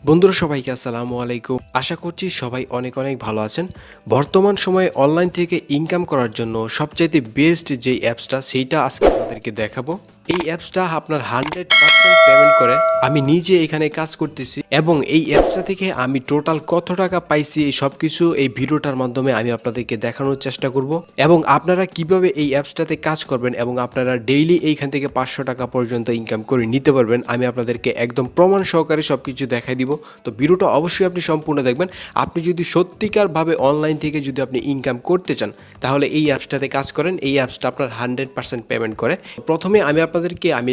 বন্ধুরা সবাইকে আসসালামু আলাইকুম। আশা করছি সবাই অনেক অনেক ভালো আছেন। বর্তমান সময়ে অনলাইন থেকে ইনকাম করার জন্য সবচাইতে বেস্ট যেই অ্যাপসটা সেইটা আজকে আপনাদেরকে দেখাবো। এই অ্যাপসটা আপনার 100% পেমেন্ট করে। আমি নিজে এখানে কাজ করতেছি এবং এই অ্যাপসটা থেকে আমি টোটাল কত টাকা পাইছি এই সব কিছু এই ভিডিওটার মাধ্যমে আমি আপনাদেরকে দেখানোর চেষ্টা করব এবং আপনারা কিভাবে এই অ্যাপসটাতে কাজ করবেন এবং আপনারা ডেইলি এইখান থেকে 500 টাকা পর্যন্ত ইনকাম করে নিতে পারবেন আমি আপনাদেরকে একদম প্রমাণ সহকারে সব কিছু দেখাই দিব। তো ভিডিওটা অবশ্যই আপনি সম্পূর্ণ দেখবেন। আপনি যদি সত্যিকারভাবে অনলাইন থেকে যদি আপনি ইনকাম করতে চান তাহলে এই অ্যাপসটাতে কাজ করেন। এই অ্যাপসটা আপনার 100% পেমেন্ট করে। প্রথমে আমি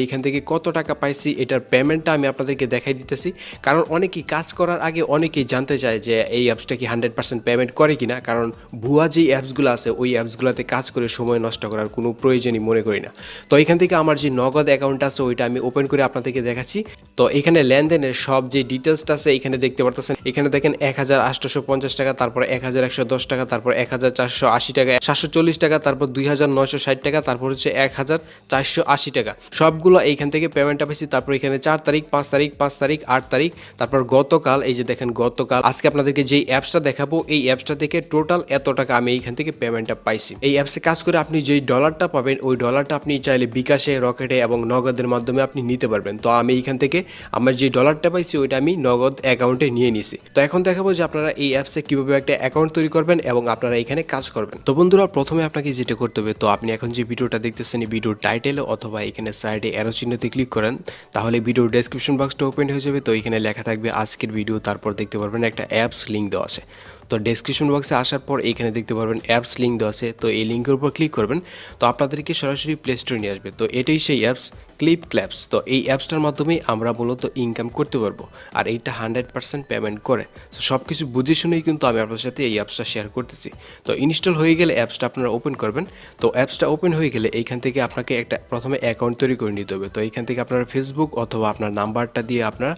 এখান থেকে কত টাকা পাইছি এটার পেমেন্টটা আমি আপনাদেরকে দেখাই দিতেছি, কারণ অনেকেই কাজ করার আগে অনেকেই জানতে চায় যে এই অ্যাপসটা কি 100% পেমেন্ট করে কিনা। কারণ ভুয়া যে অ্যাপসগুলো আছে ওই অ্যাপসগুলোতে কাজ করে সময় নষ্ট করার কোনো প্রয়োজনই মনে করি না। তো এখান থেকে আমার যে নগদ অ্যাকাউন্ট আছে ওইটা আমি ওপেন করে আপনাদেরকে দেখাচ্ছি। তো এখানে লেনদেনের সব যে ডিটেলসটা আছে এখানে দেখতে পারতেছেন। এখানে দেখেন 1850 টাকা, তারপর 1110 টাকা, তারপর 1480 টাকা, 740 টাকা, তারপর 2960 টাকা, তারপর হচ্ছে 1480 টাকা। সবগুলো এইখান থেকে পেমেন্টটা পেয়েছি। তারপর এখানে 4 তারিখ, 5 তারিখ, 5 তারিখ, 8 তারিখ, তারপর গতকাল এই যে দেখেন গতকাল। আজকে আপনাদেরকে যেই অ্যাপসটা দেখাবো এই অ্যাপসটা থেকে টোটাল এত টাকা আমি এইখান থেকে পেমেন্টটা পাইছি। এই অ্যাপসে কাজ করে আপনি যেই ডলারটা পাবেন ওই ডলারটা আপনি চাইলে বিকাশে, রকেটে এবং নগদের মাধ্যমে আপনি নিতে পারবেন। তো আমি এইখান থেকে আমার যে ডলারটা পাইছি ওইটা আমি নগদ অ্যাকাউন্টে নিয়ে নিছি। তো এখন দেখাবো যে আপনারা এই অ্যাপসে কিভাবে একটা অ্যাকাউন্ট তৈরি করবেন এবং আপনারা এখানে কাজ করবেন। তো বন্ধুরা প্রথমে আপনাকে যেটা করতে হবে, তো আপনি এখন যে ভিডিওটা দেখতেছেন এই ভিডিওর টাইটেলে অথবা এখানে সাইডে অ্যারো চিহ্নতে ক্লিক করেন, তাহলে ভিডিওর ডেসক্রিপশন বক্সটা ওপেন হয়ে যাবে। তো এখানে লেখা থাকবে আজকের ভিডিও, তারপর দেখতে পারবেন একটা অ্যাপস লিঙ্ক দেওয়া আছে। তো ডেসক্রিপশন বক্সে আসার পর এখানে দেখতে পারবেন অ্যাপস লিঙ্ক দেওয়া আছে। তো এই লিঙ্কের উপর ক্লিক করবেন, তো আপনাদেরকে সরাসরি প্লে স্টোরে নিয়ে আসবে। তো এটাই সেই অ্যাপস ক্লিপ ক্ল্যাপস। তো এই অ্যাপসটার মাধ্যমেই আমরা মূলত ইনকাম করতে পারবো, আর এইটা 100% পেমেন্ট করে। তো সব কিছু বুঝে শুনেই কিন্তু আমি আপনার সাথে এই অ্যাপসটা শেয়ার করতেছি। তো ইনস্টল হয়ে গেলে অ্যাপসটা আপনারা ওপেন করবেন। তো অ্যাপসটা ওপেন হয়ে গেলে এইখান থেকে আপনাকে একটা প্রথমে অ্যাকাউন্ট তৈরি করে নিতে হবে। তো এইখান থেকে আপনারা ফেসবুক অথবা আপনার নাম্বারটা দিয়ে আপনারা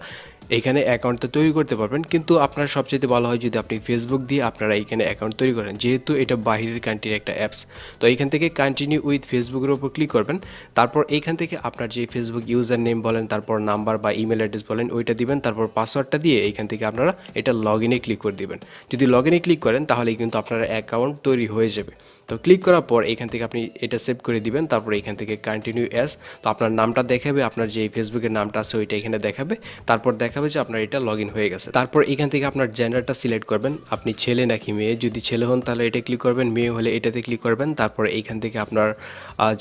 এইখানে অ্যাকাউন্টটা তৈরি করতে পারবেন। কিন্তু আপনার সবচেয়ে ভালো হয় যদি আপনি ফেসবুক দিয়ে আপনারা এইখানে অ্যাকাউন্ট তৈরি করেন, যেহেতু এটা বাইরের কান্ট্রির একটা অ্যাপস। তো এইখান থেকে কন্টিনিউ উইথ ফেসবুকের উপর ক্লিক করবেন। তারপর এইখান থেকে আপনার যে ফেসবুক ইউজার নেম বলেন, তারপর নাম্বার বা ইমেল অ্যাড্রেস বলেন ওইটা দিবেন। তারপর পাসওয়ার্ডটা দিয়ে এইখান থেকে আপনারা এটা লগ ইনে ক্লিক করে দিবেন। যদি লগ ইনে ক্লিক করেন তাহলেই কিন্তু আপনার অ্যাকাউন্ট তৈরি হয়ে যাবে। তো ক্লিক করার পর এখান থেকে আপনি এটা সেভ করে দিবেন। তারপর এখান থেকে কন্টিনিউ অ্যাজ, তো আপনার নামটা দেখাবে, আপনার যে ফেসবুকের নামটা আছে ওইটা এখানে দেখাবে। তারপর দেখাবে যে আপনার এটা লগ ইন হয়ে গেছে। তারপর এখান থেকে আপনার জেন্ডারটা সিলেক্ট করবেন, আপনি ছেলে নাকি মেয়ে। যদি ছেলে হন তাহলে এটা ক্লিক করবেন, মেয়ে হলে এটাতে ক্লিক করবেন। তারপর এইখান থেকে আপনার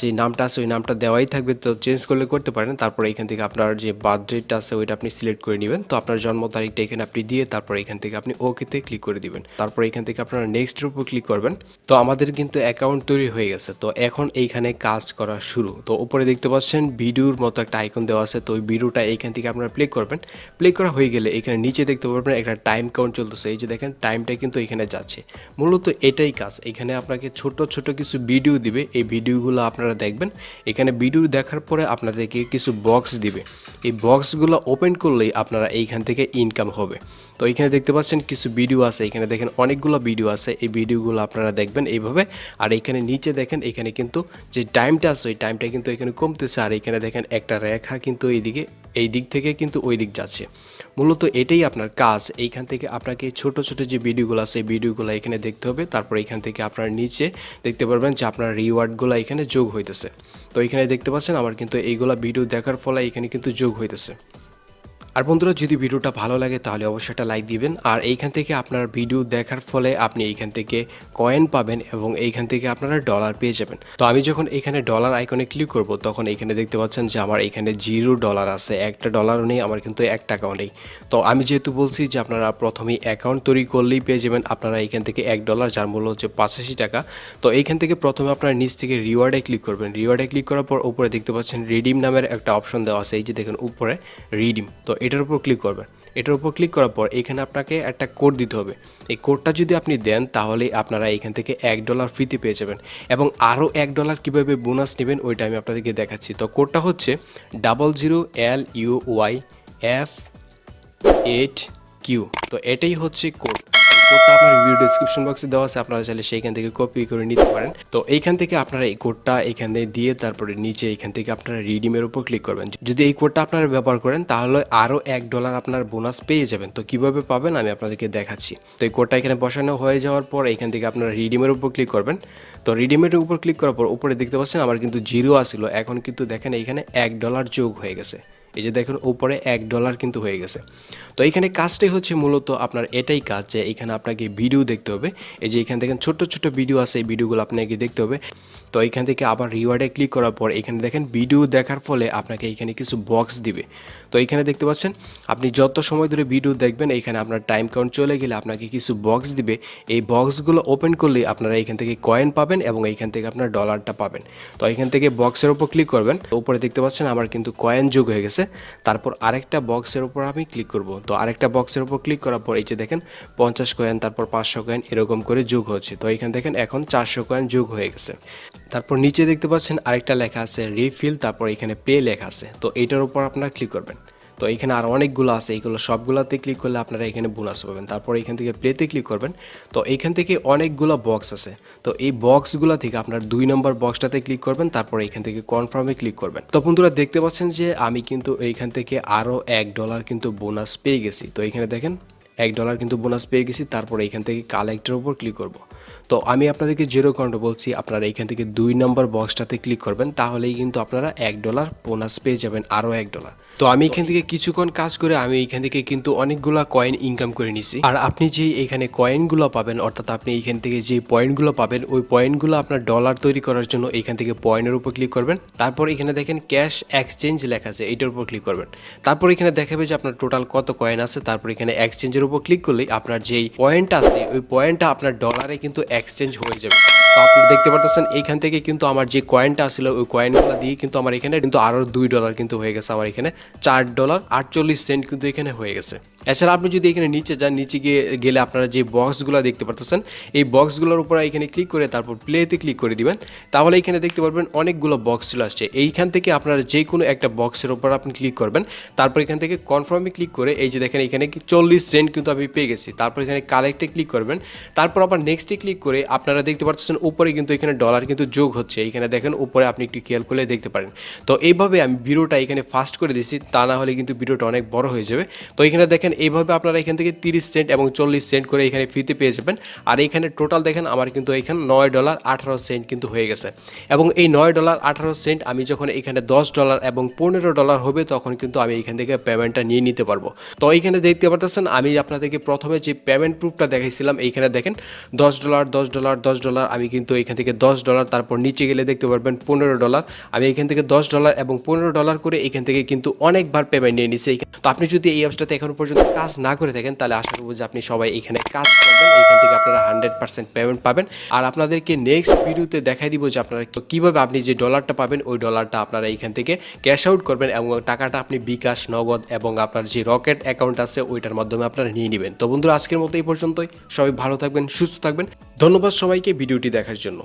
যে নামটা আছে ওই নামটা দেওয়াই থাকবে, তো চেঞ্জ করলে করতে পারেন। তারপর এইখান থেকে আপনার যে বার্থ ডেটটা আছে ওইটা আপনি সিলেক্ট করে নেবেন। তো আপনার জন্ম তারিখটা এখানে আপনি দিয়ে তারপর এখান থেকে আপনি ওকেতে ক্লিক করে দিবেন। তারপর এখান থেকে আপনারা নেক্সটের উপর ক্লিক করবেন। তো আমাদের কিন্তু অ্যাকাউন্ট তৈরি হয়ে গেছে। তো এখন এইখানে কাজ করা শুরু। তো উপরে দেখতে পাচ্ছেন ভিডিওর মতো একটা আইকন দেওয়া আছে। তো ওই ভিডিওটা এইখান থেকে আপনারা প্লে করবেন। প্লে করা হয়ে গেলে এখানে নিচে দেখতে পারবেন একটা টাইম কাউন্ট চলতেছে। এই যে দেখেন টাইমটা কিন্তু এখানে যাচ্ছে। মূলত এটাই কাজ। এখানে আপনাকে ছোট ছোট কিছু ভিডিও দিবে, এই ভিডিওগুলো আপনারা দেখবেন। এখানে ভিডিও দেখার পরে আপনাদেরকে কিছু বক্স দিবে, এই বক্সগুলো ওপেন করলেই আপনারা এইখান থেকে ইনকাম হবে। তো এখানে দেখতে পাচ্ছেন কিছু ভিডিও আছে, এখানে দেখেন অনেকগুলো ভিডিও আছে। এই ভিডিওগুলো আপনারা দেখবেন এইভাবে। আর এখানে নিচে দেখেন এখানে কিন্তু যে টাইমটা আছে ওই টাইমটা কিন্তু এখানে কমতেছে। আর এখানে দেখেন একটা রেখা কিন্তু এই দিক থেকে কিন্তু ওই দিক যাচ্ছে। মূলত এটাই আপনার কাজ। এইখান থেকে আপনাকে ছোট ছোট যে ভিডিওগুলো আছে এই ভিডিওগুলো এখানে দেখতে হবে। তারপর এখান থেকে আপনার নিচে দেখতে পারবেন যে আপনার রিওয়ার্ডগুলো এখানে যোগ হইতেছে। তো এখানে দেখতে পাচ্ছেন আমার কিন্তু এইগুলা ভিডিও দেখার ফলে এখানে কিন্তু যোগ হইতেছে। আর বন্ধুরা যদি ভিডিওটা ভালো লাগে তাহলে অবশ্যই একটা লাইক দিবেন। আর এইখান থেকে আপনার ভিডিও দেখার ফলে আপনি এইখান থেকে কয়েন পাবেন এবং এইখান থেকে আপনারা ডলার পেয়ে যাবেন। তো আমি যখন এখানে ডলার আইকনে ক্লিক করব তখন এখানে দেখতে পাচ্ছেন যে আমার এখানে $0 আছে, একটা ডলারও নেই, আমার কিন্তু 1 টাকাও নেই। তো আমি যেহেতু বলছি যে আপনারা প্রথমেই অ্যাকাউন্ট তৈরি করলেই পেয়ে যাবেন আপনারা এইখান থেকে $1, যার মূল্য হচ্ছে 85 টাকা। তো এইখান থেকে প্রথমে আপনারা নিচ থেকে রিওয়ার্ডে ক্লিক করবেন। রিওয়ার্ডে ক্লিক করার পর উপরে দেখতে পাচ্ছেন রিডিম নামের একটা অপশন দেওয়া আছে। এই যে দেখেন উপরে রিডিম, তো এটার উপর ক্লিক করবেন। এটার উপর ক্লিক করার পর এখানে আপনাকে একটা কোড দিতে হবে। এই কোডটা যদি আপনি দেন তাহলে আপনারা এখান থেকে $1 ফ্রিতে পেয়ে যাবেন এবং আরও $1 কীভাবে বোনাস নেবেন ওইটা আমি আপনাদেরকে দেখাচ্ছি। তো কোডটা হচ্ছে 00LUYF8Q। তো এটাই হচ্ছে কোড। কোডটা আমার ভিডিও ডেসক্রিপশন বক্সে দেওয়া আছে, আপনারা চাইলে সেইখান থেকে কপি করে নিতে পারেন। তো এইখান থেকে আপনারা এই কোডটা এখানে দিয়ে তারপরে নিচে এখান থেকে আপনারা রিডিমের উপর ক্লিক করবেন। যদি এই কোডটা আপনারা ব্যবহার করেন তাহলে আরও $1 আপনার বোনাস পেয়ে যাবেন। তো কিভাবে পাবেন আমি আপনাদেরকে দেখাচ্ছি। তো এই কোডটা এখানে বসানো হয়ে যাওয়ার পর এখান থেকে আপনারা রিডিমের উপর ক্লিক করবেন। তো রিডিমের উপর ক্লিক করার পর উপরে দেখতে পাচ্ছেন আমার কিন্তু 0 আসছিল, এখন কিন্তু দেখেন এইখানে $1 যোগ হয়ে গেছে। এই যে দেখুন উপরে $1 কিন্তু হয়ে গেছে। তো এইখানে কাজটাই হচ্ছে মূলত আপনার এটাই কাজ যে এখানে আপনাকে ভিডিও দেখতে হবে। এই যে এখানে দেখেন ছোট ছোট ভিডিও আছে, এই ভিডিওগুলো আপনাকে দেখতে হবে। তো এইখান থেকে আবার রিওয়ার্ডে ক্লিক করার পর এখানে দেখেন ভিডিও দেখার ফলে আপনাকে এখানে কিছু বক্স দিবে। তো এইখানে দেখতে পাচ্ছেন আপনি যত সময় ধরে ভিডিও দেখবেন এইখানে আপনার টাইম কাউন্ট চলে গেলে আপনাকে কিছু বক্স দিবে। এই বক্সগুলো ওপেন করলে আপনারা এইখান থেকে কয়েন পাবেন এবং এইখান থেকে আপনার ডলারটা পাবেন। তো এইখান থেকে বক্সের উপর ক্লিক করবেন। উপরে দেখতে পাচ্ছেন আমার কিন্তু কয়েন যোগ হয়ে গেছে। তারপর আরেকটা বক্সের উপর আমি ক্লিক করব। তো আরেকটা বক্সের উপর ক্লিক করার পর এই যে দেখেন 50 কয়েন, তারপর 500 কয়েন এরকম করে যোগ হচ্ছে। তো এইখানে দেখেন এখন 400 কয়েন যোগ হয়ে গেছে। তারপর নিচে দেখতে পাচ্ছেন আরেকটা লেখা আছে রিফিল, তারপর এখানে পে লেখা আছে। তো এইটার উপর আপনারা ক্লিক করবেন। তো এখানে আর অনেকগুলো আছে, এইগুলো সবগুলোতে ক্লিক করলে আপনারা এখানে বোনাস পাবেন। তারপর এখান থেকে প্লেতে ক্লিক করবেন। তো এখান থেকে অনেকগুলো বক্স আছে। তো এই বক্সগুলো থেকে আপনার 2 নম্বর বক্সটাতে ক্লিক করবেন। তারপর এখান থেকে কনফার্মে ক্লিক করবেন। তো বন্ধুরা দেখতে পাচ্ছেন যে আমি কিন্তু এইখান থেকে আরও $1 কিন্তু বোনাস পেয়ে গেছি। তো এখানে দেখেন $1 কিন্তু বোনাস পেয়ে গেছি। তারপর এখান থেকে কালেক্টের উপর ক্লিক করব। তো আমি আপনাদেরকে জিরো কাউন্ট বলছি, আপনারা এখান থেকে 2 নম্বর বক্সটাতে ক্লিক করবেন, তাহলেই কিন্তু আপনারা $1 বোনাস পেয়ে যাবেন, আরও $1। তো আমি এখান থেকে কিছুক্ষণ কাজ করে আমি এখান থেকে কিন্তু অনেকগুলা কয়েন ইনকাম করে নিছি। আর আপনি যে এখানে কয়েনগুলো পাবেন, অর্থাৎ আপনি এখান থেকে যে পয়েন্টগুলো পাবেন ওই পয়েন্টগুলো আপনার ডলার তৈরি করার জন্য এখান থেকে পয়েন্টের উপর ক্লিক করবেন। তারপর এখানে দেখেন ক্যাশ এক্সচেঞ্জ লেখা আছে, এইটার উপর ক্লিক করবেন। তারপর এখানে দেখাবে যে আপনার টোটাল কত কয়েন আছে। তারপর এখানে এক্সচেঞ্জের উপর ক্লিক করলেই আপনার যেই পয়েন্টটা আছে ওই পয়েন্টটা আপনার ডলারে কিন্তু এক্সচেঞ্জ হয়ে যাবে। তো আপনি দেখতে পারতেছেন এইখান থেকে কিন্তু আমার যে কয়েনটা আসলে ওই কয়েনগুলো দিয়ে কিন্তু আমার এখানে কিন্তু আরও $2 কিন্তু হয়ে গেছে। আমার এখানে $4.48 কিন্তু এখানে হয়ে গেছে। এছাড়া আপনি যদি এখানে নিচে যান, নিচে গেলে আপনারা যে বক্সগুলো দেখতে পারতেছেন এই বক্সগুলোর উপর এখানে ক্লিক করে তারপর প্লেতে ক্লিক করে দিবেন। তাহলে এখানে দেখতে পারবেন অনেকগুলো বক্স চলে আসছে। এইখান থেকে আপনারা যে কোনো একটা বক্সের উপর আপনি ক্লিক করবেন। তারপর এখান থেকে কনফার্মে ক্লিক করে এই যে দেখেন এখানে 40 সেন্ট কিন্তু আমি পেয়ে গেছি। তারপর এখানে কালেক্টে ক্লিক করবেন। তারপর আবার নেক্সটে ক্লিক করে আপনারা দেখতে পাচ্ছেন উপরে কিন্তু এখানে ডলার কিন্তু যোগ হচ্ছে। এইখানে দেখেন উপরে আপনি একটু খেয়াল করলে দেখতে পারেন। তো এইভাবে আমি ভিডিওটা এখানে ফাস্ট করে দিচ্ছি, তা না হলে কিন্তু ভিডিওটা অনেক বড় হয়ে যাবে। তো এখানে দেখেন এইভাবে আপনারা এখান থেকে 30 সেন্ট এবং 40 সেন্ট করে এখানে ফ্রিতে পেয়ে যাবেন। আর এখানে টোটাল দেখেন আমার কিন্তু এখানে $9.18 কিন্তু হয়ে গেছে। এবং এই $9.18 আমি যখন এখানে $10 এবং $15 হবে তখন কিন্তু আমি এখান থেকে পেমেন্টটা নিয়ে নিতে পারবো। তো এইখানে দেখতে পারতেছেন আমি আপনাদেরকে প্রথমে যে পেমেন্ট প্রুফটা দেখাইছিলাম এইখানে দেখেন $10 $10 $10 আমি কিন্তু এখান থেকে $10, তারপর নিচে গেলে দেখতে পারবেন $15। আমি এখান থেকে $10 এবং $15 করে এখান থেকে কিন্তু অনেকবার পেমেন্ট নিয়ে নিছি। তো আপনি যদি এই অ্যাপসটাতে এখন পর্যন্ত কাজ না করে থাকেন তাহলে আশা করব যে আপনি সবাই এখানে কাজ করবেন, এখান থেকে আপনারা 100% পেমেন্ট পাবেন। আর আপনাদেরকে নেক্সট ভিডিওতে দেখাই দিব যে আপনারা কিভাবে আপনি যে ডলারটা পাবেন ওই ডলারটা আপনারা এখান থেকে ক্যাশ আউট করবেন এবং টাকাটা আপনি বিকাশ, নগদ এবং আপনার যে রকেট অ্যাকাউন্ট আছে ওইটার মাধ্যমে আপনারা নিয়ে নেবেন। তো বন্ধুরা আজকের মতো এই পর্যন্তই। সবাই ভালো থাকবেন, সুস্থ থাকবেন। ধন্যবাদ সবাইকে ভিডিওটি দেখার জন্য।